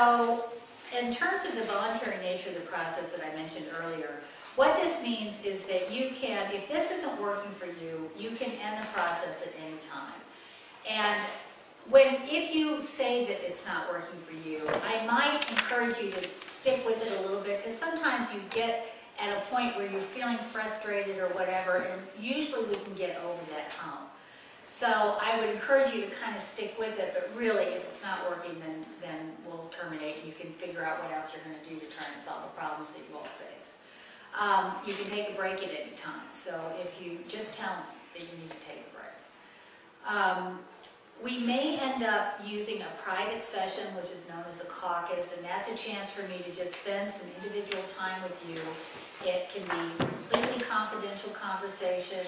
So, in terms of the voluntary nature of the process that I mentioned earlier, what this means is that you can, if this isn't working for you, you can end the process at any time. And if you say that it's not working for you, I might encourage you to stick with it a little bit, because sometimes you get at a point where you're feeling frustrated or whatever, and usually we can get over that hump. So I would encourage you to kind of stick with it, but really, if it's not working, then we'll terminate, and you can figure out what else you're going to do to try and solve the problems that you all face. You can take a break at any time, so if you just tell me that you need to take a break. We may end up using a private session, which is known as a caucus, and that's a chance for me to just spend some individual time with you. It can be completely confidential conversation.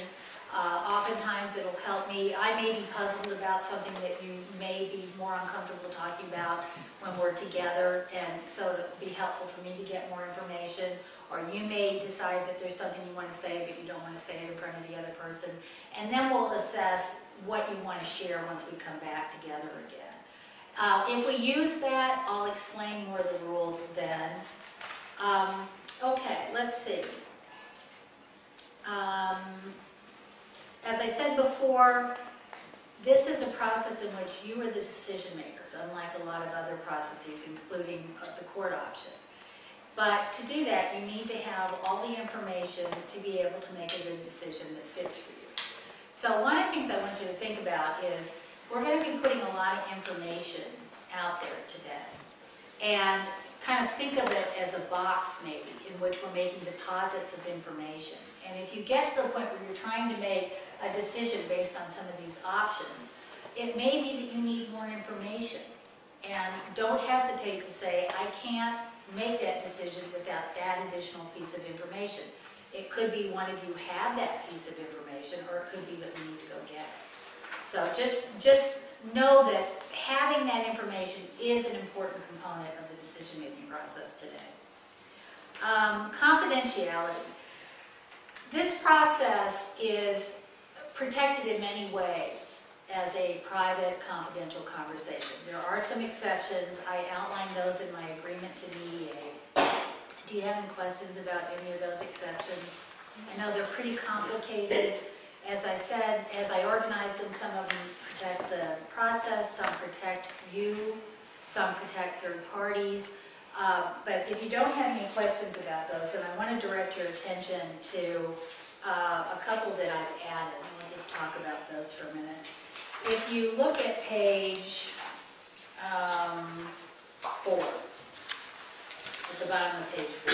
Oftentimes it'll help me. I may be puzzled about something that you may be more uncomfortable talking about when we're together, and so it'll be helpful for me to get more information. Or you may decide that there's something you want to say, but you don't want to say it in front of the other person. And then we'll assess what you want to share once we come back together again. If we use that, I'll explain more of the rules then. Okay, let's see. As I said before, this is a process in which you are the decision makers, unlike a lot of other processes, including the court option. But to do that, you need to have all the information to be able to make a good decision that fits for you. So one of the things I want you to think about is we're going to be putting a lot of information out there today. And kind of think of it as a box, maybe, in which we're making deposits of information. And if you get to the point where you're trying to make a decision based on some of these options, it may be that you need more information. And don't hesitate to say, I can't make that decision without that additional piece of information. It could be one of you have that piece of information, or it could be that we need to go get it. So just know that having that information is an important component of the decision-making process today. Confidentiality. This process is protected in many ways as a private, confidential conversation. There are some exceptions. I outlined those in my agreement to mediate. Do you have any questions about any of those exceptions? I know they're pretty complicated. As I said, as I organized them, some of them protect the process, some protect you, some protect third parties. But if you don't have any questions about those, then I want to direct your attention to a couple that I've added. And we'll just talk about those for a minute. If you look at page 4, at the bottom of page 4.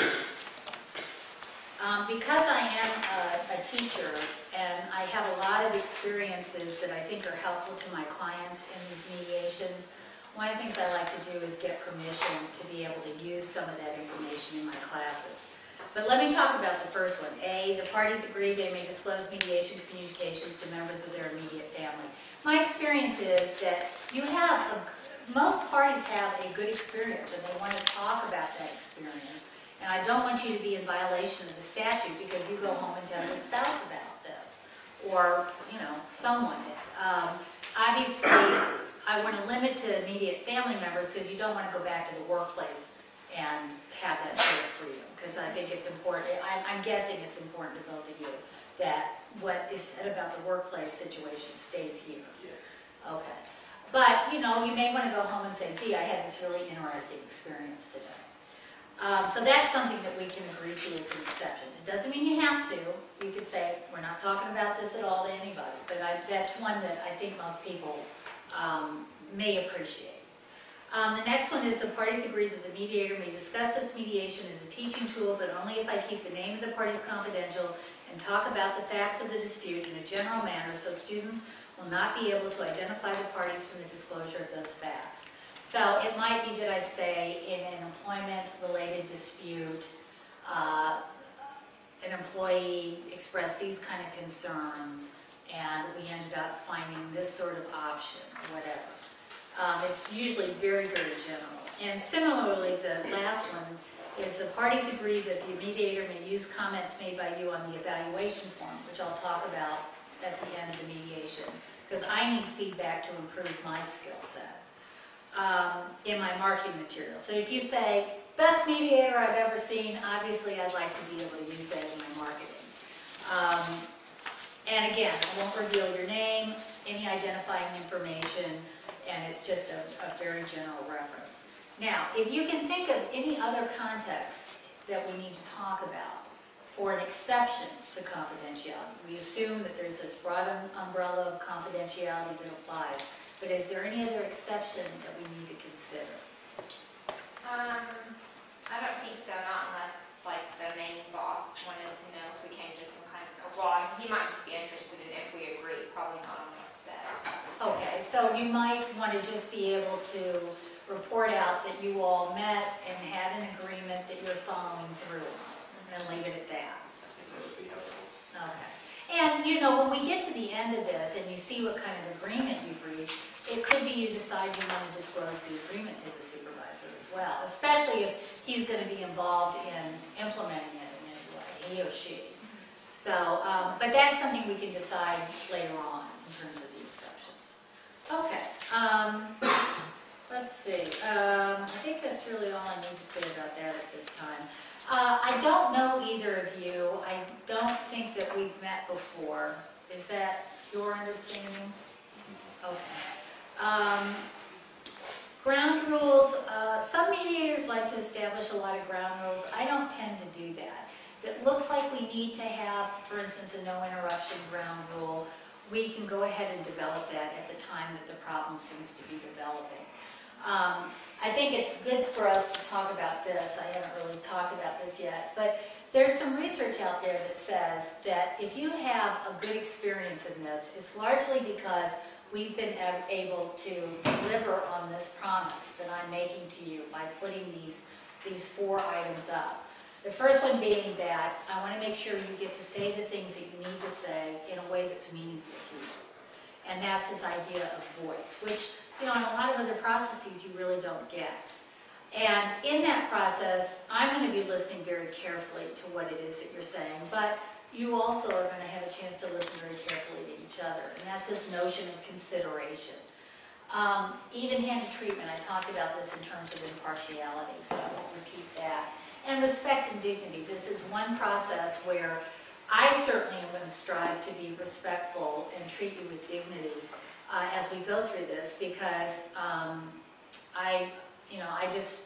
Because I am a teacher and I have a lot of experiences that I think are helpful to my clients in these mediations, one of the things I like to do is get permission to be able to use some of that information in my classes. But let me talk about the first one. A, the parties agree they may disclose mediation communications to members of their immediate family. My experience is that most parties have a good experience and they want to talk about that experience. And I don't want you to be in violation of the statute because you go home and tell your spouse about this, or, someone. Obviously, I want to limit to immediate family members because you don't want to go back to the workplace and have that safe for you. Because I think it's important, I'm guessing it's important to both of you, that what is said about the workplace situation stays here. Yes. Okay. But, you may want to go home and say, gee, I had this really interesting experience today. So that's something that we can agree to as an exception. It doesn't mean you have to. You could say, we're not talking about this at all to anybody. But that's one that I think most people may appreciate. The next one is the parties agree that the mediator may discuss this mediation as a teaching tool, but only if I keep the name of the parties confidential and talk about the facts of the dispute in a general manner so students will not be able to identify the parties from the disclosure of those facts. So it might be that I'd say in an employment-related dispute, an employee expressed these kind of concerns and we ended up finding this sort of option, whatever. It's usually very, very general. And similarly, the last one is the parties agree that the mediator may use comments made by you on the evaluation form, which I'll talk about at the end of the mediation, because I need feedback to improve my skill set. in my marketing material. So if you say, best mediator I've ever seen, obviously I'd like to be able to use that in my marketing. And again, I won't reveal your name, any identifying information, and it's just a very general reference. Now, if you can think of any other context that we need to talk about for an exception to confidentiality, we assume that there's this broad umbrella of confidentiality that applies, but is there any other exception that we need to consider? I don't think so, not unless like the main boss wanted to know if we came to some kind of, well, he might just be interested in if we agree, probably not on what's said. Okay, so you might want to just be able to report out that you all met and had an agreement that you're following through on, and leave it at that. I think that would be helpful. Okay. And, you know, when we get to the end of this and you see what kind of agreement you've reached, it could be you decide you want to disclose the agreement to the supervisor as well, especially if he's going to be involved in implementing it in any way, he or she. So, but that's something we can decide later on in terms of the exceptions. Okay. Let's see. I think that's really all I need to say about that at this time. I don't know either of you. I don't think that we've met before. Is that your understanding? Okay. Ground rules. Some mediators like to establish a lot of ground rules. I don't tend to do that. It looks like we need to have, for instance, a no interruption ground rule. We can go ahead and develop that at the time that the problem seems to be developing. I think it's good for us to talk about this. I haven't really talked about this yet, but there's some research out there that says that if you have a good experience in this, it's largely because we've been able to deliver on this promise that I'm making to you by putting these 4 items up. The first one being that I want to make sure you get to say the things that you need to say in a way that's meaningful to you. And that's this idea of voice, which, you know, in a lot of other processes you really don't get. And in that process, I'm going to be listening very carefully to what it is that you're saying, but you also are going to have a chance to listen very carefully to each other. And that's this notion of consideration. Even-handed treatment, I talked about this in terms of impartiality, so I won't repeat that. And respect and dignity. This is one process where I certainly am going to strive to be respectful and treat you with dignity as we go through this, because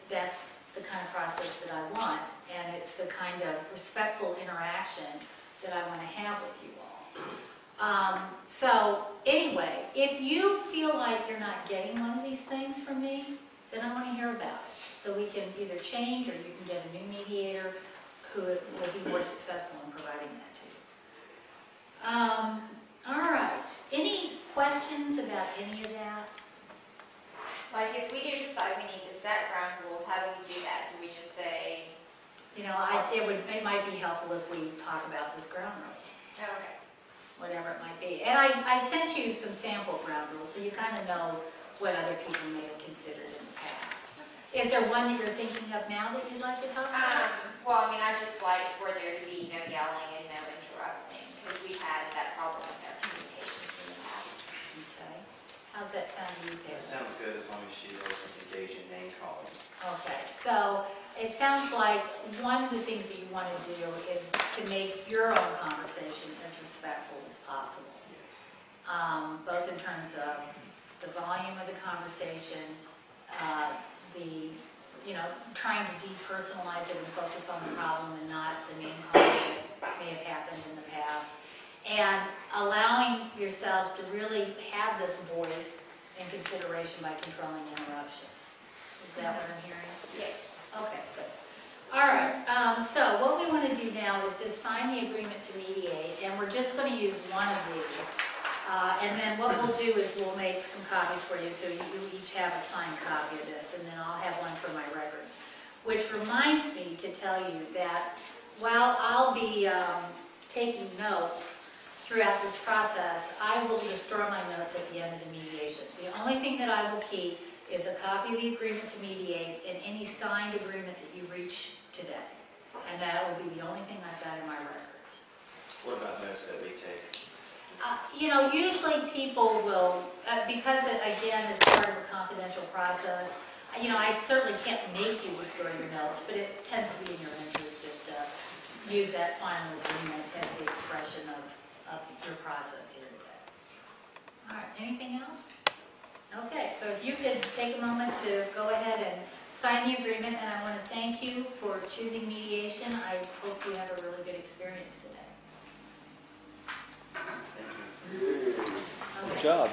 that's the kind of process that I want, and it's the kind of respectful interaction that I want to have with you all. So anyway, if you feel like you're not getting one of these things from me, then I want to hear about it. So we can either change, or you can get a new mediator who will be more successful in providing that to you. All right. Any questions about any of that? Like if we do decide we need to set ground rules, how do we do that? Do we just say? You know, it might be helpful if we talk about this ground rule. Okay. Whatever it might be. And I sent you some sample ground rules, so you kind of know what other people may have considered in the past. Is there one that you're thinking of now that you'd like to talk about? Well, I mean, I just like for there to be no yelling and no interrupting, because we've had that problem with our communications in the past. Okay. How's that sound to you, Taylor? That sounds good as long as she doesn't engage in name calling. Okay, so it sounds like one of the things that you want to do is to make your own conversation as respectful as possible. Yes. Both in terms of the volume of the conversation, trying to depersonalize it and focus on the problem and not the name calling that may have happened in the past, and allowing yourselves to really have this voice and consideration by controlling interruptions. Is that what I'm hearing? Yes. Okay, good. All right, so what we want to do now is just sign the agreement to mediate, and we're just going to use one of these. And then what we'll do is we'll make some copies for you, so you each have a signed copy of this, and then I'll have one for my records. Which reminds me to tell you that while I'll be taking notes throughout this process, I will destroy my notes at the end of the mediation. The only thing that I will keep is a copy of the agreement to mediate and any signed agreement that you reach today. And that will be the only thing I've got in my records. What about notes that we take? You know, usually people will, because it, again, is part of a confidential process, you know, I certainly can't make you destroy your notes, but it tends to be in your interest just to use that final agreement as the expression of your process here today. All right, anything else? Okay, so if you could take a moment to go ahead and sign the agreement, and I want to thank you for choosing mediation. I hope you have a really good experience today. Thank you. Okay. Good job.